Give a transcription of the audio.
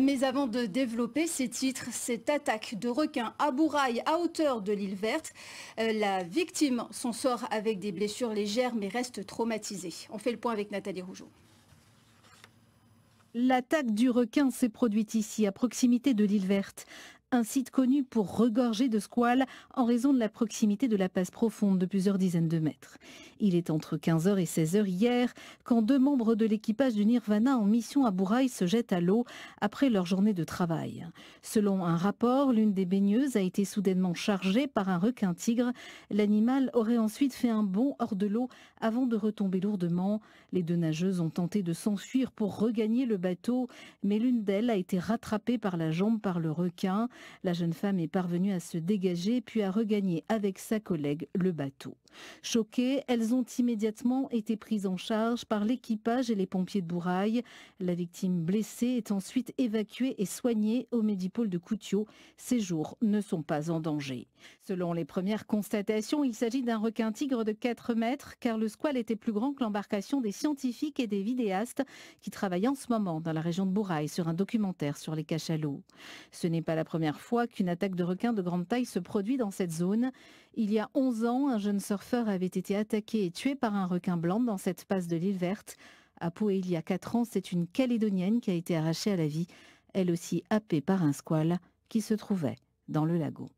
Mais avant de développer ces titres, cette attaque de requin à Bourail à hauteur de l'île Verte, la victime s'en sort avec des blessures légères mais reste traumatisée. On fait le point avec Nathalie Rougeau. L'attaque du requin s'est produite ici, à proximité de l'île Verte. Un site connu pour regorger de squales en raison de la proximité de la passe profonde de plusieurs dizaines de mètres. Il est entre 15 h et 16 h hier quand deux membres de l'équipage du Nirvana en mission à Bourail se jettent à l'eau après leur journée de travail. Selon un rapport, l'une des baigneuses a été soudainement chargée par un requin-tigre. L'animal aurait ensuite fait un bond hors de l'eau avant de retomber lourdement. Les deux nageuses ont tenté de s'enfuir pour regagner le bateau, mais l'une d'elles a été rattrapée par la jambe par le requin. La jeune femme est parvenue à se dégager puis à regagner avec sa collègue le bateau. Choquées, elles ont immédiatement été prises en charge par l'équipage et les pompiers de Bourail. La victime blessée est ensuite évacuée et soignée au Médipôle de Koutiaux. Ses jours ne sont pas en danger. Selon les premières constatations, il s'agit d'un requin-tigre de 4 mètres car le squale était plus grand que l'embarcation des scientifiques et des vidéastes qui travaillent en ce moment dans la région de Bourail sur un documentaire sur les cachalots. Ce n'est pas la première fois qu'une attaque de requin de grande taille se produit dans cette zone. Il y a 11 ans, un jeune surfeur avait été attaqué et tué par un requin blanc dans cette passe de l'île Verte. À Pau, il y a 4 ans, c'est une Calédonienne qui a été arrachée à la vie, elle aussi happée par un squale qui se trouvait dans le lagon.